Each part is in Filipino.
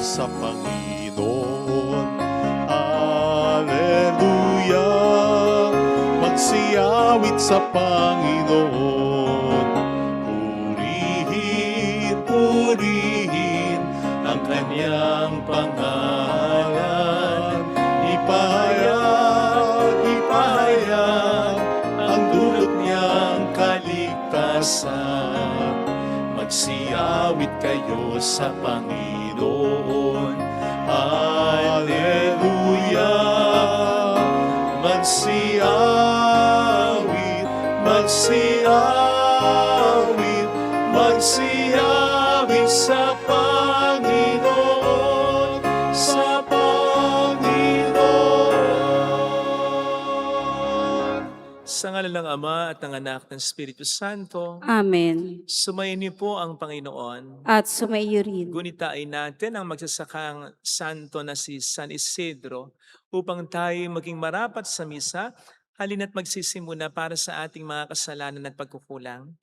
sa Panginoon. Alleluia, magsiyawit sa Panginoon. Purihin, purihin ang kanyang pangalan. Ipahayag, ipahayag ang dulot niyang kaligtasan. Magsiyawit kayo sa Panginoon. Alleluia, magsiyawit, magsiyawit, magsiyawit sa Panginoon, sa Panginoon. Sa ngalan ng Ama at ng Anak ng Espiritu Santo. Amen. Sumayin niyo po ang Panginoon. At sumaiyo rin. Gunitain natin ang magsasakang santo na si San Isidro upang tayo maging marapat sa misa. Halina't magsisimula para sa ating mga kasalanan at pagkukulang.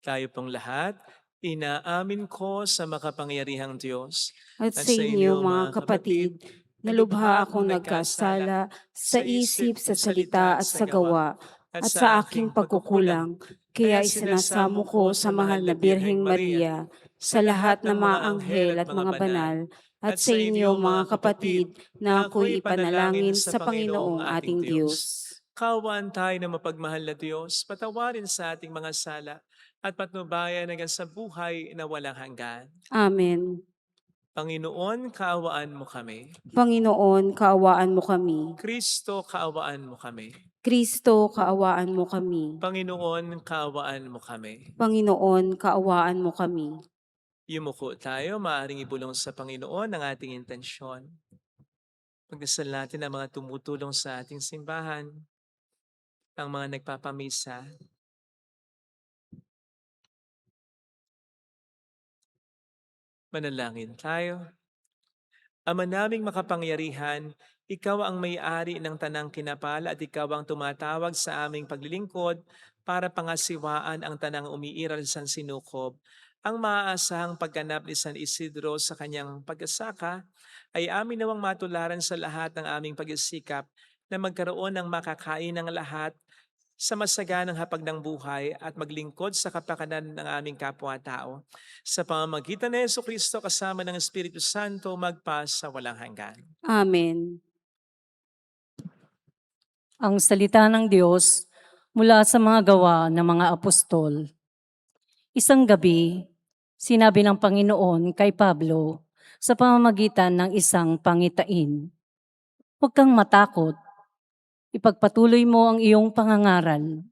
Tayo pong lahat, inaamin ko sa makapangyarihang Diyos At sa inyo mga kapatid, nalubha akong nagkasala sa isip, sa salita at sa gawa, at sa aking pagkukulang. Kaya isinasamo ko sa mahal na Birheng Maria, sa lahat ng mga anghel at mga banal, at sa inyo mga kapatid, na ako'y ipanalangin sa Panginoong ating Diyos. Kaawaan tayo ng mapagmahal na Diyos, patawarin sa ating mga sala, at patnubayan hanggang sa buhay na walang hanggan. Amen. Panginoon, kaawaan mo kami. Panginoon, kaawaan mo kami. Kristo, kaawaan mo kami. Kristo, kaawaan mo kami. Panginoon, kaawaan mo kami. Panginoon, kaawaan mo kami. Yumuko tayo, maaaring ibulong sa Panginoon ang ating intensyon. Pagdasal natin ang mga tumutulong sa ating simbahan, ang mga nagpapamisa. Manalangin tayo. Ama naming makapangyarihan, ikaw ang may-ari ng tanang kinapala at ikaw ang tumatawag sa aming paglilingkod para pangasiwaan ang tanang umiiral sa sinukob. Ang maaasahang pagganap ni San Isidro sa kanyang pagkasaka ay amin nawang matularan sa lahat ng aming pagsisikap na magkaroon ng makakain ng lahat sa masaganang hapag ng buhay at maglingkod sa kapakanan ng aming kapwa-tao. Sa pamamagitan ni Jesucristo kasama ng Espiritu Santo magpa sa walang hanggan. Amen. Ang salita ng Diyos mula sa mga gawa ng mga apostol. Isang gabi, sinabi ng Panginoon kay Pablo sa pamamagitan ng isang pangitain, "Huwag kang matakot, ipagpatuloy mo ang iyong pangangaral.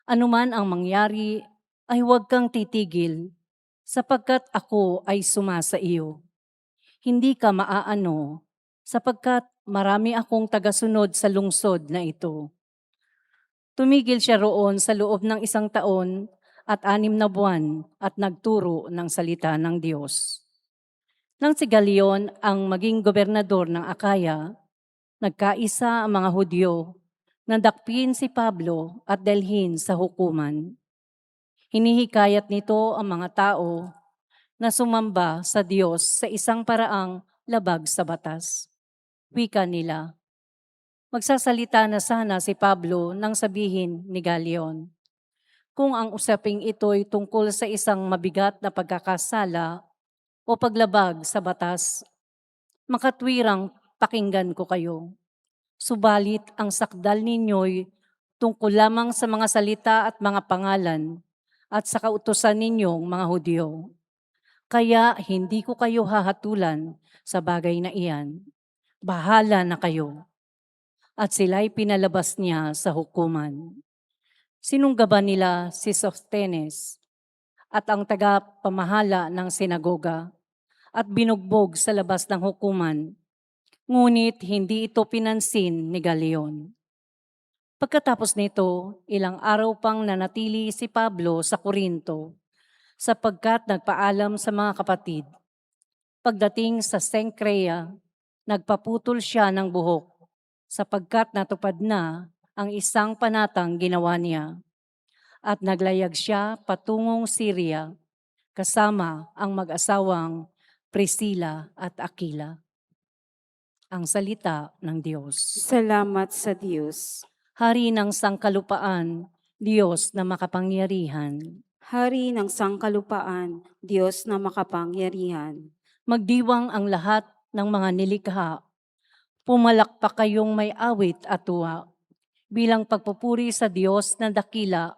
Anuman ang mangyari ay huwag kang titigil, sapagkat ako ay sumasa iyo. Hindi ka maaano, sapagkat marami akong tagasunod sa lungsod na ito." Tumigil siya roon sa loob ng 1 taon at 6 na buwan at nagturo ng salita ng Diyos. Nang si Galion ang maging gobernador ng Akaya, nagkaisa ang mga Hudyo na dakpin si Pablo at dalhin sa hukuman. Hinihikayat nito ang mga tao na sumamba sa Diyos sa isang paraang labag sa batas. Wika nila, magsasalita na sana si Pablo nang sabihin ni Galion, kung ang usaping ito'y tungkol sa isang mabigat na pagkakasala o paglabag sa batas, makatwirang pakinggan ko kayo. Subalit ang sakdal ninyo'y tungkol lamang sa mga salita at mga pangalan at sa kautusan ninyong mga Hudyo. Kaya hindi ko kayo hahatulan sa bagay na iyan. Bahala na kayo. At sila'y pinalabas niya sa hukuman. Sinunggaban nila si Sosthenes at ang tagapamahala ng sinagoga at binugbog sa labas ng hukuman, ngunit hindi ito pinansin ni Galion. Pagkatapos nito, ilang araw pang nanatili si Pablo sa Corinto sapagkat nagpaalam sa mga kapatid. Pagdating sa Cencrea, nagpaputol siya ng buhok sapagkat natupad na ang isang panatang ginawa niya at naglayag siya patungong Syria kasama ang mag-asawang Priscilla at Aquila. Ang salita ng Diyos. Salamat sa Diyos. Hari ng sangkalupaan, Diyos na makapangyarihan. Hari ng sangkalupaan, Diyos na makapangyarihan. Magdiwang ang lahat ng mga nilikha. Pumalakpak kayong may awit at tuwa. Bilang pagpupuri sa Diyos na dakila,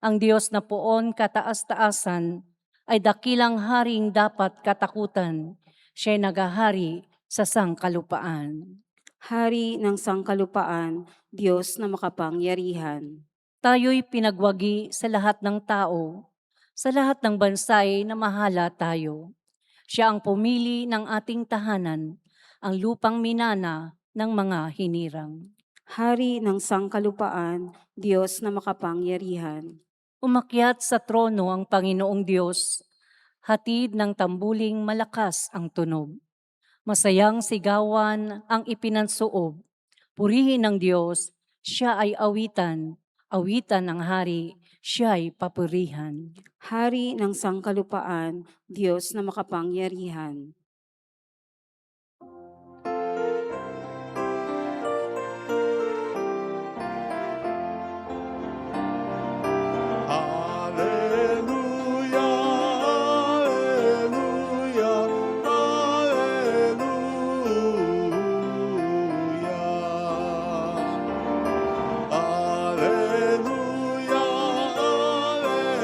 ang Diyos na poon kataas-taasan ay dakilang haring dapat katakutan. Siya'y nagahari sa sangkalupaan. Hari ng sangkalupaan, Diyos na makapangyarihan. Tayo'y pinagwagi sa lahat ng tao, sa lahat ng bansay na mahala tayo. Siya ang pumili ng ating tahanan, ang lupang minana ng mga hinirang. Hari ng sangkalupaan, Diyos na makapangyarihan. Umakyat sa trono ang Panginoong Diyos, hatid ng tambuling malakas ang tunog. Masayang sigawan ang ipinansuob, purihin ng Diyos, siya ay awitan, awitan ng hari, siya ay papurihan. Hari ng sangkalupaan, Diyos na makapangyarihan. Hallelujah, hallelujah, hallelujah. Hallelujah,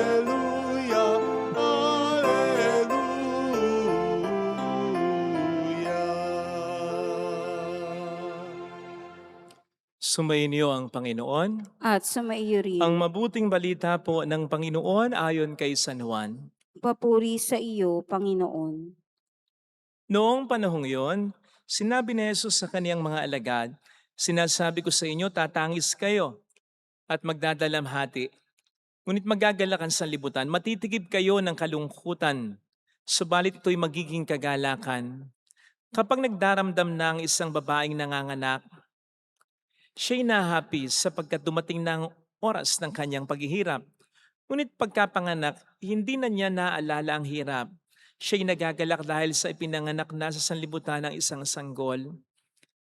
hallelujah, hallelujah. Sumainyo ang Panginoon. At sumaiyo rin. Ang mabuting balita po ng Panginoon ayon kay San Juan. Papuri sa iyo, Panginoon. Noong panahong yon, sinabi ni Jesus sa kaniyang mga alagad, "Sinasabi ko sa inyo, tatangis kayo at magdadalamhati. Ngunit magagalakan sa libutan, matitigib kayo ng kalungkutan, subalit ito'y magiging kagalakan. Kapag nagdaramdam na ang isang babaeng nanganganak, siya'y nahapi sapagkat dumating na ang oras ng kanyang paghihirap. Ngunit pagkapanganak, hindi na niya naalala ang hirap. Siya'y nagagalak dahil sa ipinanganak na sa sanlibutan ng isang sanggol.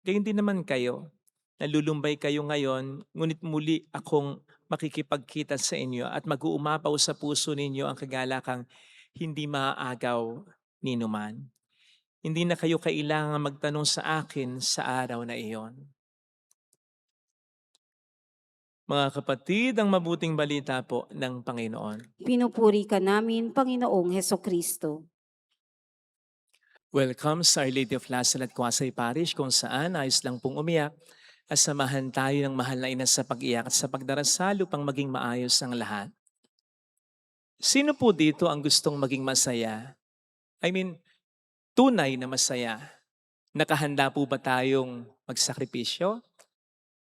Gayun din naman kayo. Nalulumbay kayo ngayon, ngunit muli akong makikipagkita sa inyo at mag-uumapaw sa puso ninyo ang kagalakang hindi maaagaw ni numan. Hindi na kayo kailangan magtanong sa akin sa araw na iyon." Mga kapatid, ang mabuting balita po ng Panginoon. Pinupuri ka namin, Panginoong Hesukristo. Welcome sa Our Lady of Lasal at Quasay Parish kung saan ayos lang pong umiyak at samahan tayo ng mahal na ina sa pag-iyak at sa pagdarasal upang maging maayos ang lahat. Sino po dito ang gustong maging masaya? I mean, tunay na masaya. Nakahanda po ba tayong magsakripisyo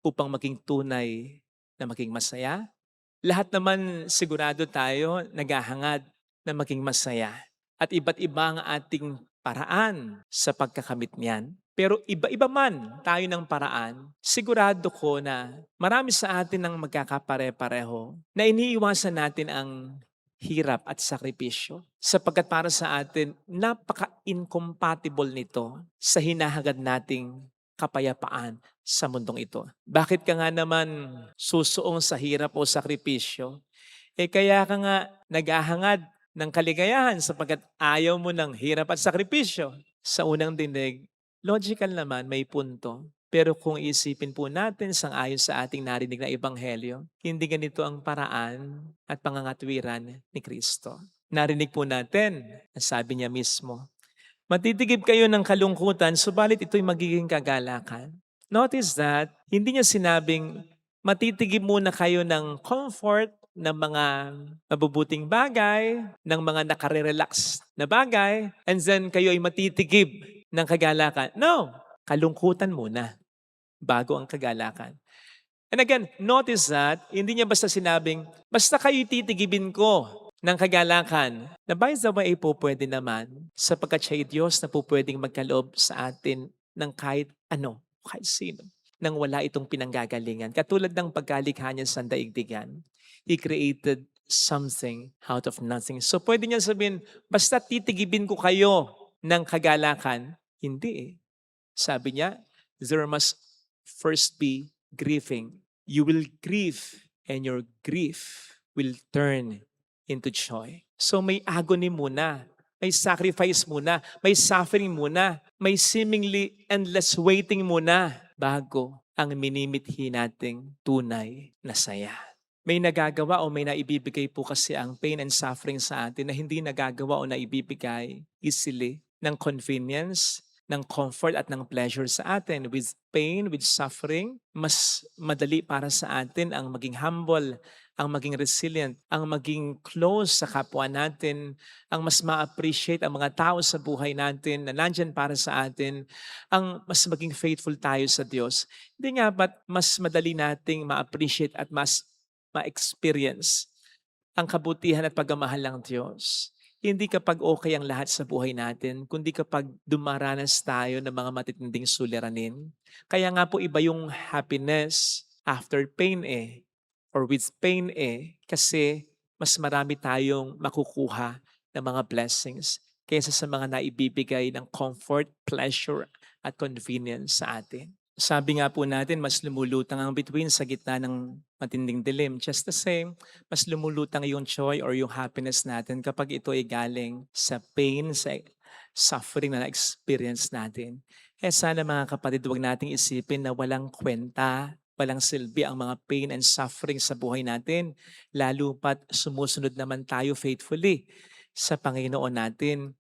upang maging tunay na maging masaya? Lahat naman sigurado tayo naghahangad na maging masaya. At iba't iba ang ating paraan sa pagkakamit niyan. Pero iba-iba man tayo ng paraan, sigurado ko na marami sa atin ang magkakapare-pareho na iniiwasan natin ang hirap at sakripisyo. Sapagkat para sa atin, napaka-incompatible nito sa hinahagad nating kapayapaan sa mundong ito. Bakit ka nga naman susuong sa hirap o sakripisyo? Kaya ka nga naghahangad ng kaligayahan sapagkat ayaw mo ng hirap at sakripisyo. Sa unang dinig, logical naman, may punto. Pero kung isipin po natin sang-ayon sa ating narinig na ebanghelyo, hindi ganito ang paraan at pangangatwiran ni Kristo. Narinig po natin, sabi niya mismo, "Matitigib kayo ng kalungkutan, subalit ito'y magiging kagalakan." Notice that, hindi niya sinabing, matitigib muna kayo ng comfort, ng mga mabubuting bagay, ng mga nakare-relax na bagay, and then kayo ay matitigib ng kagalakan. No, kalungkutan muna bago ang kagalakan. And again, notice that, hindi niya basta sinabing, basta kayo titigibin ko ng kagalakan, na by the way po pwede naman, sapagkat siya'y Diyos na po pwedeng magkaloob sa atin ng kahit ano, kahit sino, nang wala itong pinanggagalingan. Katulad ng pagkalikha niya sa daigdigan, He created something out of nothing. So pwede niya sabihin, basta titigibin ko kayo ng kagalakan. Hindi eh. Sabi niya, there must first be grieving. You will grieve and your grief will turn into joy. So may agony muna, may sacrifice muna, may suffering muna, may seemingly endless waiting muna bago ang minimithi nating tunay na saya. May nagagawa o may naibibigay po kasi ang pain and suffering sa atin na hindi nagagawa o naibibigay easily ng convenience, ng comfort at ng pleasure sa atin. With pain, with suffering, mas madali para sa atin ang maging humble, ang maging resilient, ang maging close sa kapwa natin, ang mas ma-appreciate ang mga tao sa buhay natin na nandyan para sa atin, ang mas maging faithful tayo sa Diyos. Hindi nga ba't mas madali nating ma-appreciate at mas ma-experience ang kabutihan at pagmamahal ng Diyos? Hindi kapag okay ang lahat sa buhay natin, kundi kapag dumaranas tayo ng mga matitinding suliranin. Kaya nga po iba yung happiness after pain eh, or with pain eh, kasi mas marami tayong makukuha ng mga blessings kaysa sa mga naibibigay ng comfort, pleasure, at convenience sa atin. Sabi nga po natin, mas lumulutang ang bituin sa gitna ng matinding dilim. Just the same, mas lumulutang yung joy or yung happiness natin kapag ito ay galing sa pain, sa suffering na na-experience natin. Kaya sana mga kapatid, huwag nating isipin na walang kwenta, walang silbi ang mga pain and suffering sa buhay natin. Lalo pat sumusunod naman tayo faithfully sa Panginoon natin.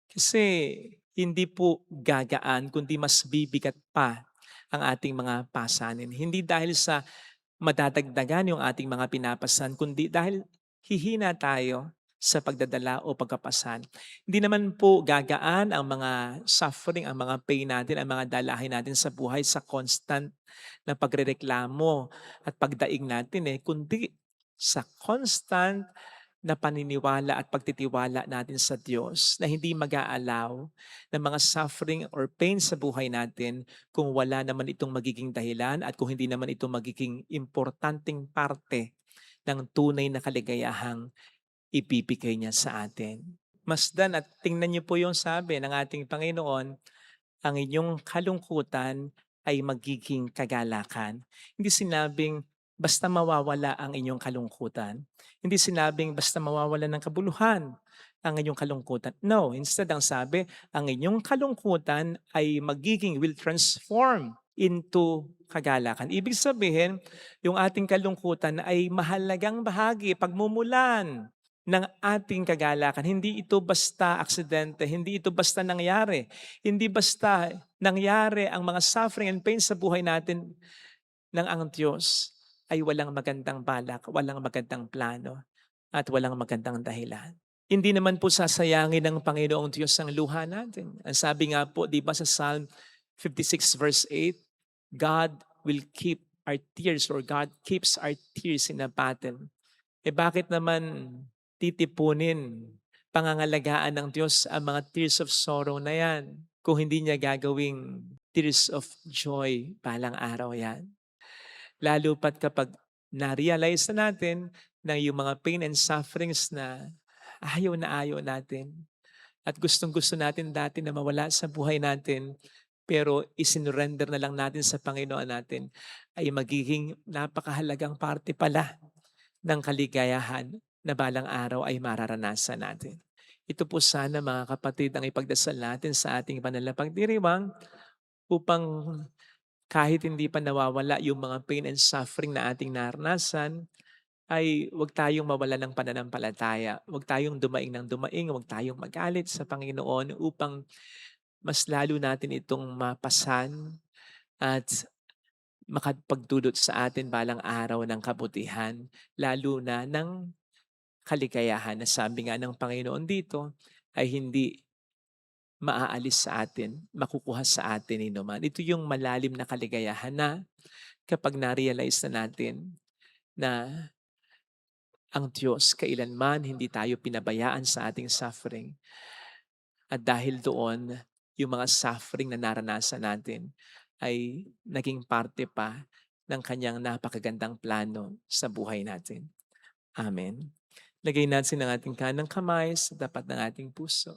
Kasi hindi po gagaan, kundi mas bibigat pa ang ating mga pasanin. Hindi dahil sa madadagdagan yung ating mga pinapasan, kundi dahil hihina tayo sa pagdadala o pagkapasan. Hindi naman po gagaan ang mga suffering, ang mga pain natin, ang mga dalahin natin sa buhay sa constant na pagrereklamo at pagdaing natin kundi sa constant na paniniwala at pagtitiwala natin sa Diyos na hindi mag-aalaw ng mga suffering or pain sa buhay natin kung wala naman itong magiging dahilan at kung hindi naman ito magiging importanteng parte ng tunay na kaligayahang ibibigay niya sa atin. Masdan at tingnan niyo po yung sabi ng ating Panginoon, ang inyong kalungkutan ay magiging kagalakan. Hindi sinabing basta mawawala ang inyong kalungkutan. Hindi sinabing basta mawawala ng kabuluhan ang inyong kalungkutan. No, instead ang sabi, ang inyong kalungkutan ay will transform into kagalakan. Ibig sabihin, yung ating kalungkutan ay mahalagang bahagi, pagmumulan ng ating kagalakan. Hindi ito basta aksidente, hindi ito basta nangyari. Hindi basta nangyari ang mga suffering and pain sa buhay natin ng ang Diyos ay walang magandang balak, walang magandang plano, at walang magandang dahilan. Hindi naman po sasayangin ng Panginoong Diyos ang luha natin. Ang sabi nga po, di ba sa Psalm 56 verse 8, God will keep our tears or God keeps our tears in a battle. Bakit naman titipunin, pangangalagaan ng Diyos ang mga tears of sorrow na yan kung hindi niya gagawing tears of joy balang araw yan? Lalo pat kapag na-realize na natin na yung mga pain and sufferings na ayaw natin at gustong-gusto natin dati na mawala sa buhay natin, pero isinurrender na lang natin sa Panginoon natin, ay magiging napakahalagang parte pala ng kaligayahan na balang araw ay mararanasan natin. Ito po sana mga kapatid ang ipagdasal natin sa ating banal na pagdiriwang upang kahit hindi pa nawawala yung mga pain and suffering na ating naranasan, ay huwag tayong mawala ng pananampalataya. Huwag tayong dumaing ng dumaing, huwag tayong magalit sa Panginoon upang mas lalo natin itong mapasan at makapagdulot sa atin balang araw ng kabutihan, lalo na ng kaligayahan na sabi nga ng Panginoon dito ay hindi maaalis sa atin, makukuha sa atin inuman. Ito yung malalim na kaligayahan na kapag na-realize na natin na ang Diyos kailanman hindi tayo pinabayaan sa ating suffering. At dahil doon, yung mga suffering na naranasan natin ay naging parte pa ng kanyang napakagandang plano sa buhay natin. Amen. Lagay natin ang ating kanang kamay sa tapat ng ating puso.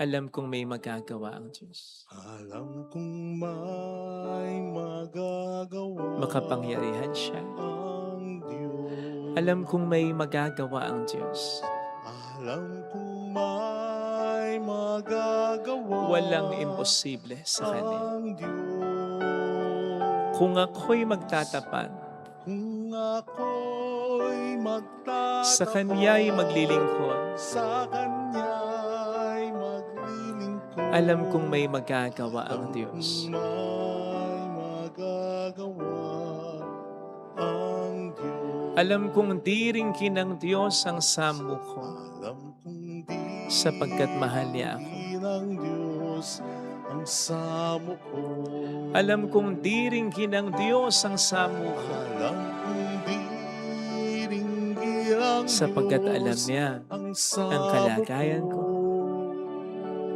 Alam kong may magagawa ang Diyos. Alam kong may magagawa Makapangyarihan siya. ang Diyos. Alam kong may magagawa ang Diyos. Alam kong may magagawa Walang imposible sa Kanya. ang Diyos. Kung ako'y magtatapat, Kung ako'y magtatapat sa Kanya'y maglilingkod, sa Kanya'y maglilingkod, alam kong may magagawa ang Diyos. may magagawa ang Diyos. Alam kong di rin kinang Diyos ang samo ko, Alam kong di sapagkat mahal niya ako. ng Diyos ang samo ko. Alam kong di rin kinang Diyos ang samo ko, Alam kong di ringgit ang sapagkat Diyos alam niya ang samo ang kalagayan ko.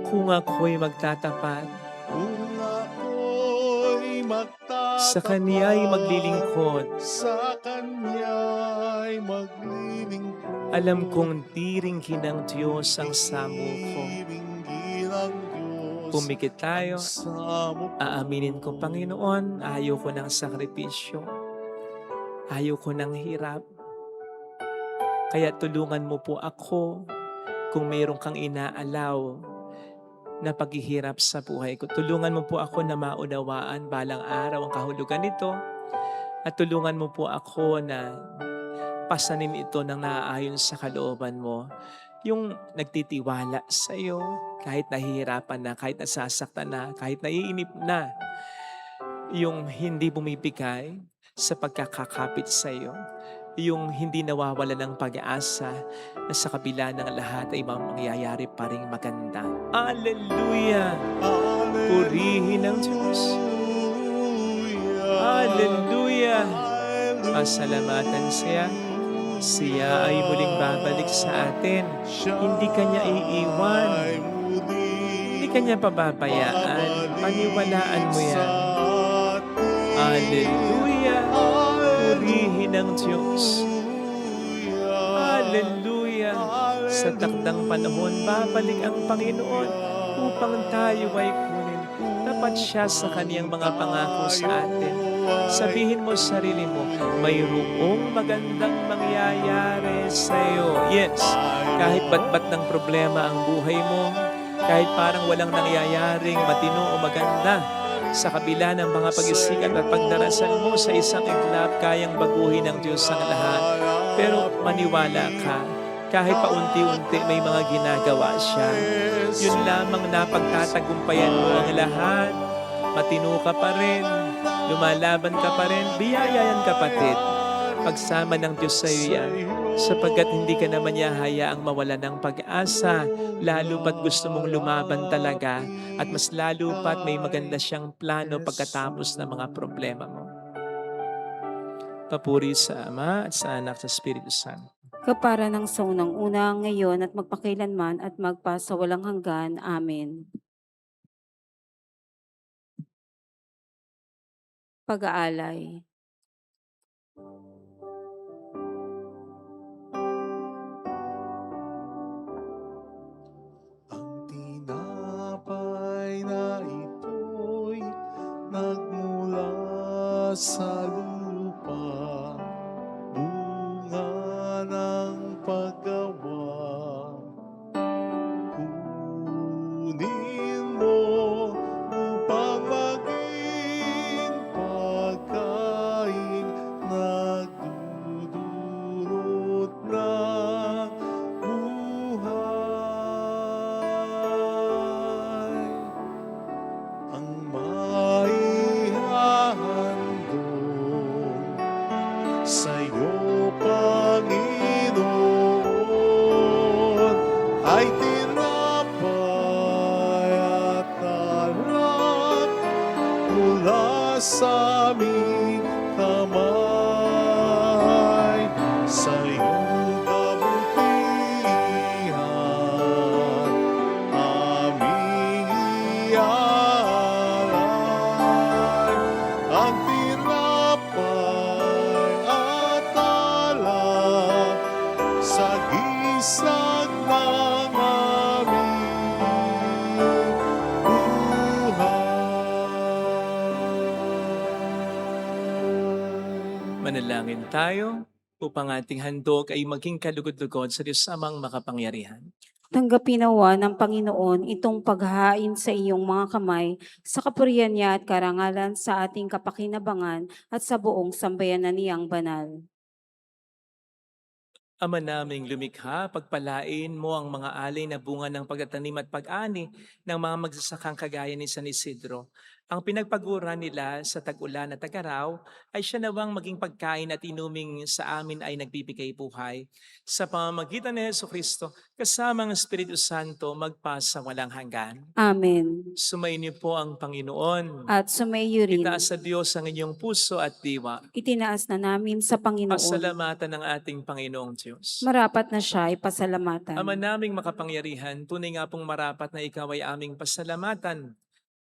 Kung ako'y magtatapat, Kung ako'y magtatapat sa Kanya'y maglilingkod, sa Kanya'y maglilingkod, alam kong di rin kinang Diyos ang samo ko. Ringgit ang Diyos Pumikit tayo. ang samo ko. Aaminin ko, Panginoon, ayaw ko ng sakripisyo. Ayaw ko ng hirap. Kaya tulungan mo po ako kung mayroon kang inaalaw na paghihirap sa buhay ko. Tulungan mo po ako na maunawaan balang araw ang kahulugan nito. At tulungan mo po ako na pasanin ito ng naaayon sa kalooban mo. Yung nagtitiwala sa iyo, kahit nahihirapan na, kahit nasasaktan na, kahit naiinip na. Yung hindi bumibigay sa pagkakakapit sa iyo. Yung hindi nawawala ng pag-asa na sa kabila ng lahat ay mangyayari pa rin maganda. Hallelujah! Purihin ang Diyos. Hallelujah! Pasalamatan siya. Siya ay muling babalik sa atin. Hindi kanya iiwan. Hindi kanya pababayaan. Paniwalaan mo yan. Hallelujah! Purihin ang Diyos. Hallelujah! Sa takdang panahon, babalik ang Panginoon upang tayo ay kunin. Tapat siya sa kaniyang mga pangako sa atin. Sabihin mo sa sarili mo, mayroong magandang mangyayari sa iyo. Yes, kahit batbat ng problema ang buhay mo, kahit parang walang nangyayaring matino o maganda, sa kabila ng mga pag-isikat at pagdarasal mo sa isang iglap, kayang baguhin ng Diyos ang lahat. Pero maniwala ka, kahit paunti-unti may mga ginagawa siya. Yun lamang napagtatagumpayan mo ang lahat. Matino ka pa rin, lumalaban ka pa rin, biyaya yan kapatid. Pagsama ng Diyos sa iyo yan, sapagkat hindi ka naman niya hayaang mawala ng pag-asa, lalo pat gusto mong lumaban talaga, at mas lalo pat may maganda siyang plano pagkatapos ng mga problema mo. Papuri sa Ama at sa Anak at sa Espiritu Santo. Kapara ng sa unang-una, ngayon at magpakailanman at magpasawalang hanggan. Amen. Pag-aalay. Ang tinapay na ito'y nagmula sa lupa, bunga ng paggawa. Kunin mo upang maging pagkain, nagdudulot ng buhay. Ang maihahandog sa'yo, Panginoon, ay tinapay at alak mula sa aming kamay. Sa iyong kabutihan Manalangin tayo upang ating handog ay maging kalugod-lugod sa Diyos Amang makapangyarihan. Tanggapin nawa ng Panginoon itong paghahain sa iyong mga kamay sa kapurihan niya at karangalan sa ating kapakinabangan at sa buong sambayanan niyang banal. Ama naming lumikha, pagpalain mo ang mga alay na bunga ng pagtatanim at pag-ani ng mga magsasakang kagaya ni San Isidro. Ang pinagpagura nila sa tag-ulan at tag-araw ay siya nawang maging pagkain at inuming sa amin ay nagbibigay buhay. Sa pamamagitan ni Heso Kristo, kasama ang Espiritu Santo, magpasa walang hanggan. Amen. Sumayin niyo po ang Panginoon. At sumayo rin, Itaas sa Diyos ang inyong puso at diwa. itinaas na namin sa Panginoon. Pasalamatan ng ating Panginoong Diyos. Marapat na siya ay pasalamatan. Ama naming makapangyarihan, tunay nga pong marapat na ikaw ay aming pasalamatan.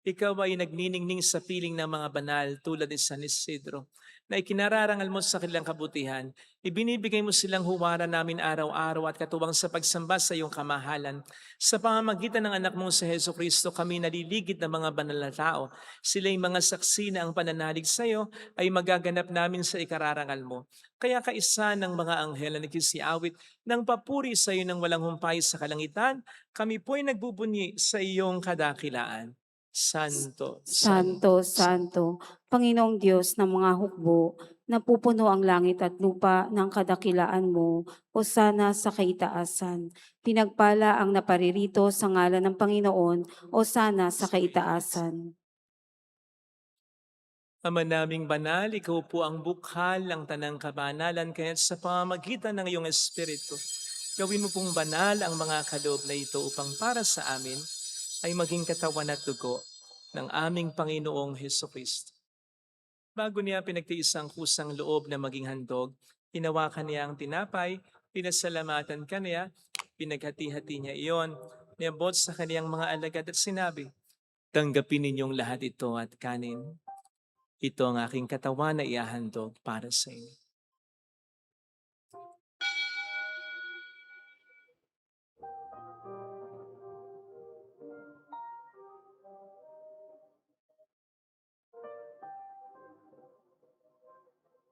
Ikaw ay nagniningning sa piling ng mga banal tulad ni San Isidro, na ikinararangal mo sa kanilang kabutihan. Ibinibigay mo silang huwaran namin araw-araw at katuwang sa pagsamba sa iyong kamahalan. Sa pamamagitan ng anak mong si Heso Kristo, kami naliligid ng mga banal na tao. Sila'y mga saksi na ang pananalig sa iyo ay magaganap namin sa ikararangal mo. Kaya kaisa ng mga anghel na nagkisiawit ng papuri sa iyo ng walang humpay sa kalangitan, kami po'y nagbubunyi sa iyong kadakilaan. Santo, Santo, Santo, Panginoong Diyos ng mga hukbo, napupuno ang langit at lupa ng kadakilaan mo, o sana sa kaitaasan. Pinagpala ang naparirito sa ngalan ng Panginoon, o sana sa kaitaasan. Ama naming banal, ikaw po ang bukhal ng tanang kabanalan, kaya sa pamamagitan ng iyong Espiritu, gawin mo pong banal ang mga kaloob na ito upang para sa amin ay maging katawan at dugo ng aming Panginoong Heso Kristo. Bago niya pinagtiis ang kusang loob na maging handog, hinawakan niya ang tinapay, pinasalamatan kaniya, pinaghati-hati niya iyon, niabot sa kaniyang mga alagad at sinabi, "Tanggapin ninyong lahat ito at kanin. Ito ang aking katawan na iahandog para sa inyo."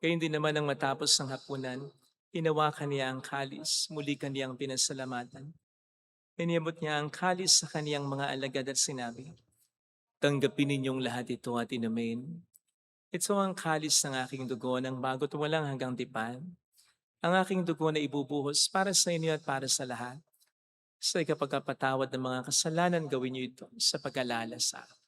Kaya hindi naman ang matapos ng hapunan, hinawakan niya ang kalis, muli kaniyang pinasalamatan. Iniabot niya ang kalis sa kaniyang mga alagad at sinabi, "Tanggapin ninyong lahat ito at inumin. Ito ang kalis ng aking dugo ng bago't walang hanggang tipan. Ang aking dugo na ibubuhos para sa inyo at para sa lahat. Sa ikapagpapatawad ng mga kasalanan, gawin niyo ito sa pag-alala sa akin."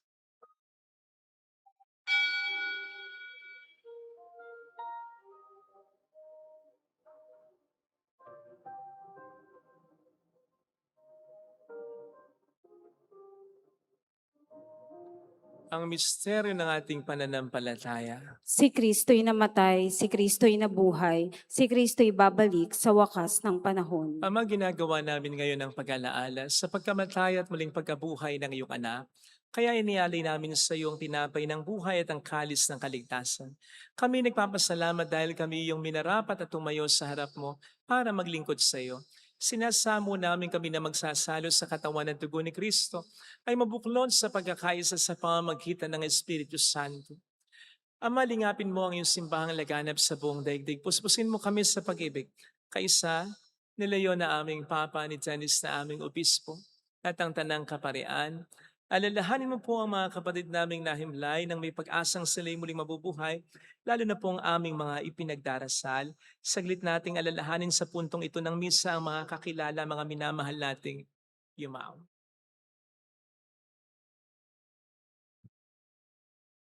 Ang misteryo ng ating pananampalataya. Si Kristo'y namatay, si Kristo'y nabuhay, si Kristo'y babalik sa wakas ng panahon. Ama, ginagawa namin ngayon ang pag-alaala sa pagkamatay at muling pagkabuhay ng iyong anak. Kaya inialay namin sa iyo ang tinapay ng buhay at ang kalis ng kaligtasan. Kami nagpapasalamat dahil kami iyong minarapat at tumayo sa harap mo para maglingkod sa iyo. Sinasamo namin kami na magsasalo sa katawan at dugo ni Kristo ay mabuklod sa pagkakaisa sa pamamagitan ng Espiritu Santo. Ama, lingapin mo ang iyong simbahang laganap sa buong daigdig. Puspusin mo kami sa pag-ibig. Kaisa, nilayo na aming Papa ni Janice na aming obispo at ang tanang kaparian. Alalahanin mo po ang mga kapatid naming nahimlay nang may pag-asang sila'y muling mabubuhay, lalo na po ang aming mga ipinagdarasal. Saglit nating alalahanin sa puntong ito ng misa ang mga kakilala, mga minamahal nating yumao.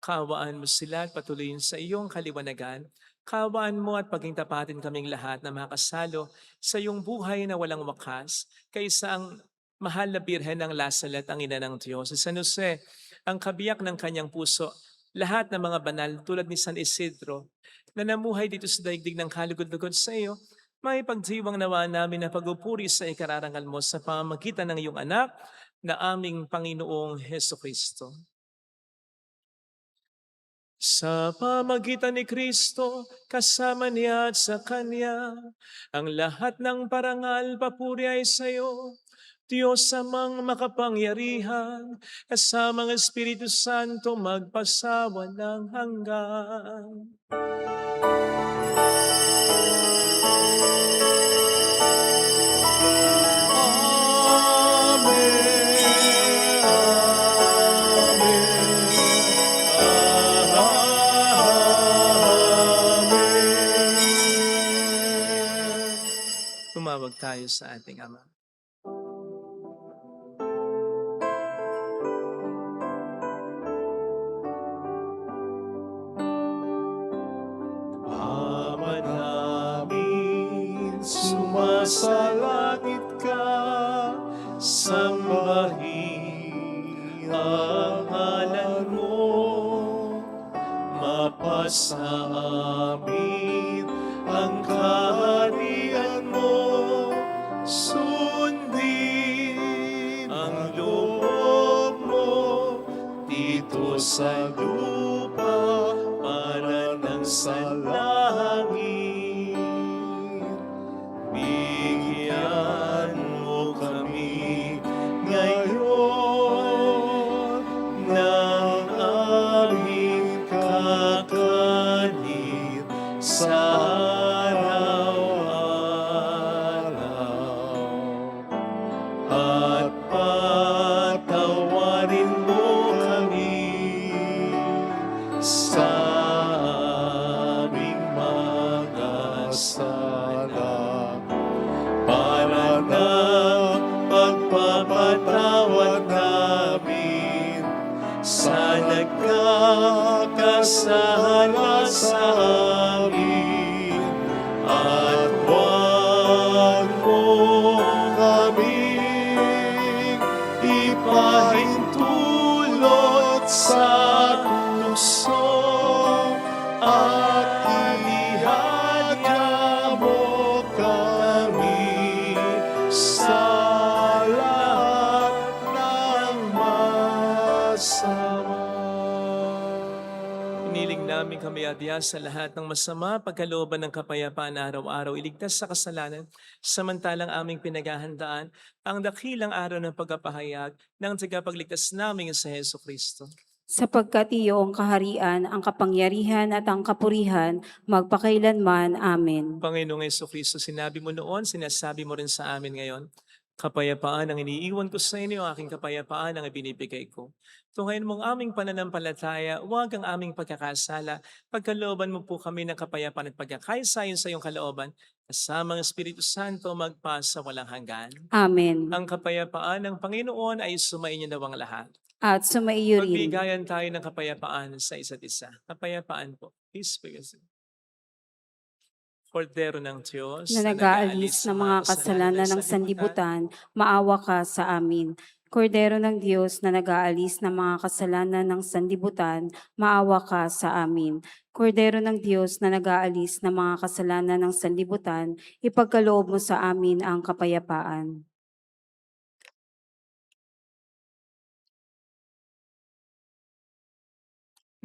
Kaawaan mo sila at patuloyin sa iyong kaliwanagan. Kaawaan mo at paging tapatin kaming lahat na makasalo sa iyong buhay na walang wakas, kaysa ang mahal na birhen ng Lasalet, ang ina ng Diyos. Si San Jose, ang kabiyak ng kanyang puso, lahat ng mga banal tulad ni San Isidro, na namuhay dito sa daigdig ng kalugod-lugod sa iyo, may pagdiwang nawa namin na pagupuri sa ikararangal mo sa pamamagitan ng iyong anak na aming Panginoong Heso Kristo. Sa pamagitan ni Kristo, kasama niya at sa Kanya, ang lahat ng parangal, papuri ay sa iyo, Diyos amang makapangyarihan, kasama ang Espiritu Santo, magpasawalang hanggan. Tumawag tayo sa ating Ama. Ama namin, sumasalangit ka, sambahin ang ngalan mo, mapasa amin ang kaharian mo, sundin ang loob mo dito sa lupa para ng sa langit. Bigyan mo kami ngayon ng aming kakanin sa araw-araw. At patawarin mo kami sa aming mga sala, para ng pagpapatawad namin sa nagkakasala sa amin. At huwag mo kaming ipahintulot sa tukso, at ihadya mo kami sa lahat ng masama. Iniling namin kami adya sa lahat ng masama, pagkalooban ng kapayapaan na araw-araw, iligtas sa kasalanan, samantalang aming pinaghahandaan ang dakilang araw ng pagpapahayag ng tagapagligtas naming sa Heso Kristo. Sapagkat iyo ang kaharian, ang kapangyarihan at ang kapurihan, magpakailanman. Amen. Panginoong Heso Kristo, sinabi mo noon, sinasabi mo rin sa amin ngayon, kapayapaan ang iniiwan ko sa inyo, aking kapayapaan ang ibinibigay ko. Tungayin mong aming pananampalataya, huwag ang aming pagkakasala. Pagkalooban mo po kami ng kapayapaan at pagkakaisa sa iyong kalooban, kasama ng Espiritu Santo magpasa walang hanggan. Amen. Ang kapayapaan ng Panginoon ay sumainyo nawang lahat. At sumaiyo rin. Magbigayan tayo ng kapayapaan sa isa't isa. Kapayapaan po. Peace be with you. Kordero ng Diyos Na nag-aalis ng mga kasalanan ng sanlibutan, maawa ka sa amin. Kordero ng Diyos na nag-aalis ng mga kasalanan ng sanlibutan, maawa ka sa amin. Kordero ng Diyos na nag-aalis ng mga kasalanan ng sanlibutan, ipagkaloob mo sa amin ang kapayapaan.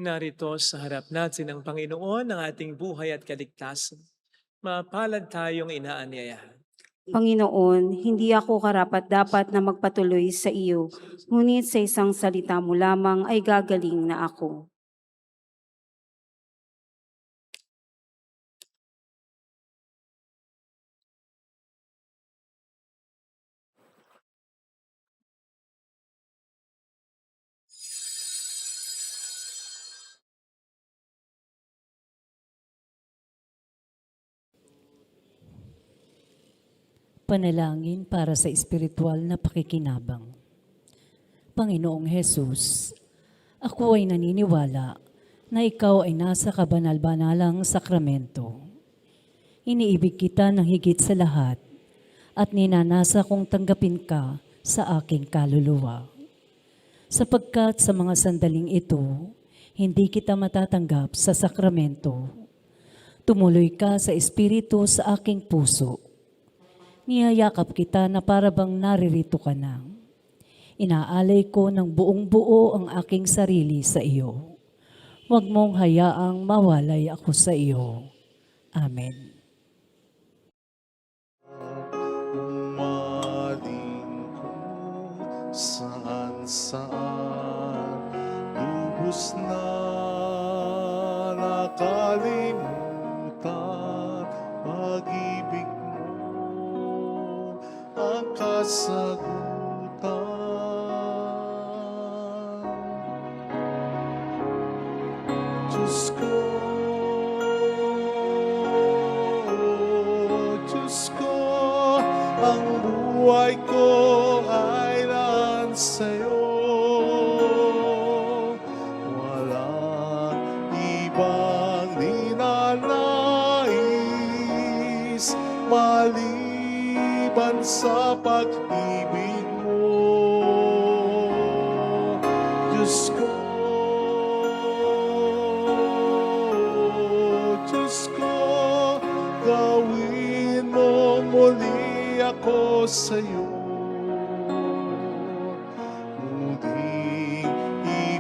Narito sa harap natin ang Panginoon ng ating buhay at kaligtasan. Mapalad tayong inaanyayahan. Panginoon, hindi ako karapat-dapat na magpatuloy sa iyo, ngunit sa isang salita mo lamang ay gagaling na ako. Panalangin para sa espiritual na pakikinabang. Panginoong Hesus, ako ay naniniwala na ikaw ay nasa kabanal-banalang sakramento. Iniibig kita ng higit sa lahat at ninanasa kong tanggapin ka sa aking kaluluwa. Sapagkat sa mga sandaling ito, hindi kita matatanggap sa sakramento. Tumuloy ka sa espiritu sa aking puso. Niyayakap kita na parabang naririto ka na. Inaalay ko ng buong buo ang aking sarili sa iyo. Huwag mong hayaang mawalay ako sa iyo. Amen. Umalingkod saan-saan, lubos na nakalimutan pag-ibig mo ang kasagutan. Diyos ko, Diyos ko, ang buhay ko ay naan sa'yo. Walang ibang ninanais maliban sa pag-ibig mo. Diyos ko, Diyos ko, gawin mo muli ako sa'yo. Muling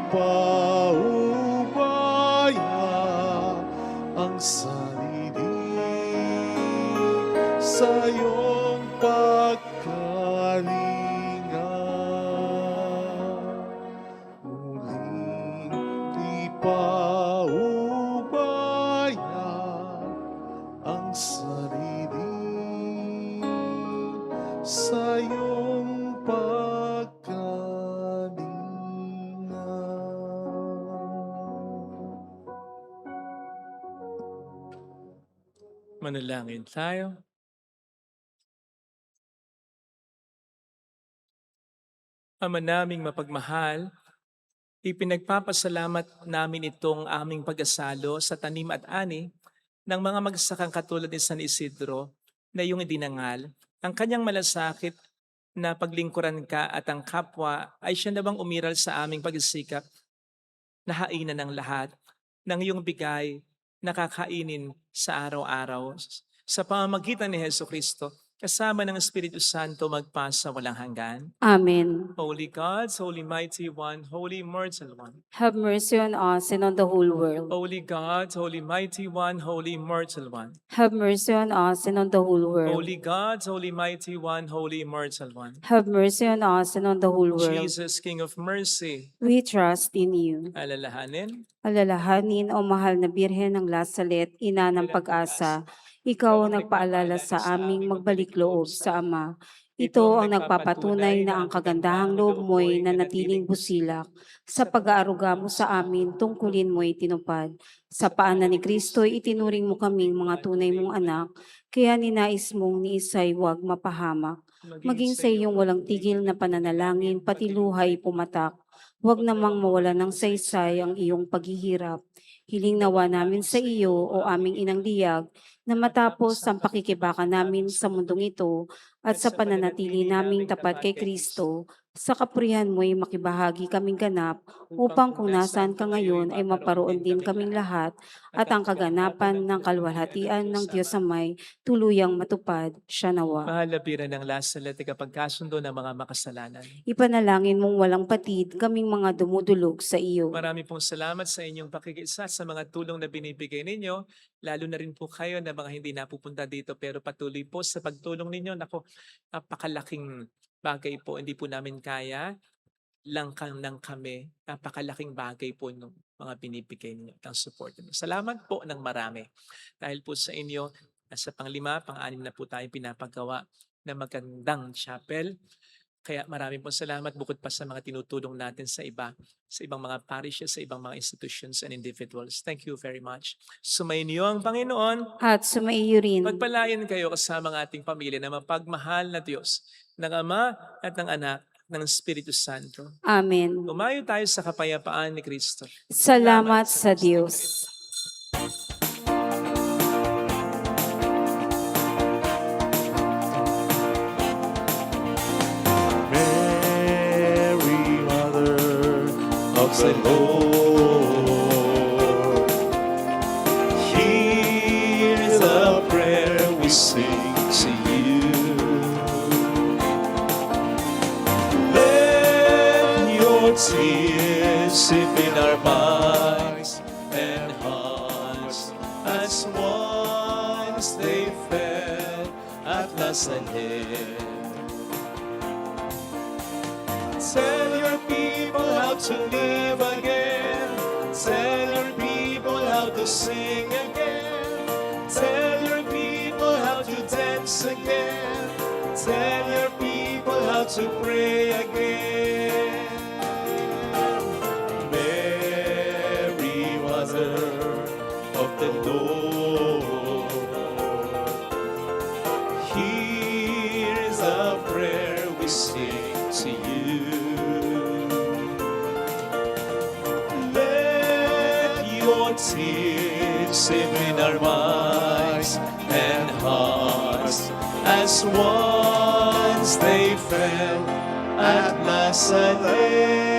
ipaubaya ang sarili sa iyong pagkalinga. Muling ipaubaya ang sarili sa iyong pagkalinga. Manalangin tayo. Ama naming mapagmahal, ipinagpapasalamat namin itong aming pag-asalo sa tanim at ani ng mga magsakang katulad ni San Isidro na iyong idinangal. Ang kanyang malasakit na paglingkuran ka at ang kapwa ay siya na bang umiral sa aming pagsisikap na hainan ng lahat ng iyong bigay na kakainin sa araw-araw sa pamamagitan ni Hesus Kristo kasama ng Espiritu Santo magpasa walang hanggan. Amen. Holy God, Holy Mighty One, Holy Immortal One. Have mercy on us and on the whole world. Holy God, Holy Mighty One, Holy Immortal One. Have mercy on us and on the whole world. Holy God, Holy Mighty One, Holy Immortal One. Have mercy on us and on the whole world. Jesus, King of Mercy, We trust in you. alalahanin, Alalahanin, O mahal na Birhen ng Lasalet, ina ng pag-asa, ikaw ang nagpaalala sa aming magbalik loob sa Ama. Ito ang nagpapatunay na ang kagandahang loob mo'y nanatiling busilak. Sa pag-aaruga mo sa amin, tungkulin mo'y tinupad. Sa paanan ni Kristo'y itinuring mo kaming mga tunay mong anak, kaya ninais mong ni Isay huwag mapahamak. Maging sa iyong walang tigil na pananalangin, pati luhay pumatak. Huwag namang mawala ng saysay ang iyong paghihirap. Hiling nawa namin sa iyo, o aming inang liyag, na matapos ang pakikibaka namin sa mundong ito at sa pananatili naming tapat kay Kristo, sa kapurihan mo'y makibahagi kaming ganap upang kung nasaan ka ngayon ay maparoon din kaming lahat at ang kaganapan ng kalwalhatian ng Diyos Amay tuluyang matupad siya nawa. mahal na Bira ng Lasalet, ikapagkasundo ng mga makasalanan. Ipanalangin mong walang patid kaming mga dumudulog sa iyo. Marami pong salamat sa inyong pakikiisa sa mga tulong na binibigay ninyo, lalo na rin po kayo na mga hindi napupunta dito pero patuloy po sa pagtulong ninyo. Nako, napakalaking bagay po, hindi po namin kaya lang ng kami. Napakalaking bagay po ng mga binibigay ninyo, ng support ninyo. Salamat po ng marami. Dahil po sa inyo, nasa pang-5, pang-6 na po tayo pinapagawa na magandang chapel. Kaya maraming po salamat bukod pa sa mga tinutulong natin sa ibang mga parishes, sa ibang mga institutions and individuals. Thank you very much. Sumainyo ang Panginoon. At sumaiyo rin. Pagpalain kayo kasama ng ating pamilya na mapagmahal na Diyos, ng Ama at ng Anak, ng Espiritu Santo. Amen. Umayo tayo sa kapayapaan ni Kristo. Salamat sa Diyos. Mary, Mother of the Lord, hear the prayer we sing to you. Let your tears sip in our minds and hearts as once they fell at Nazareth. Tell your people how to live again. Tell your people how to sing again. Tell your people how once again. Tell your people how to pray again. Mary, mother of the Lord, here's a prayer we sing to you. Let your tears save in our minds and hearts, as once they fell at Nazareth.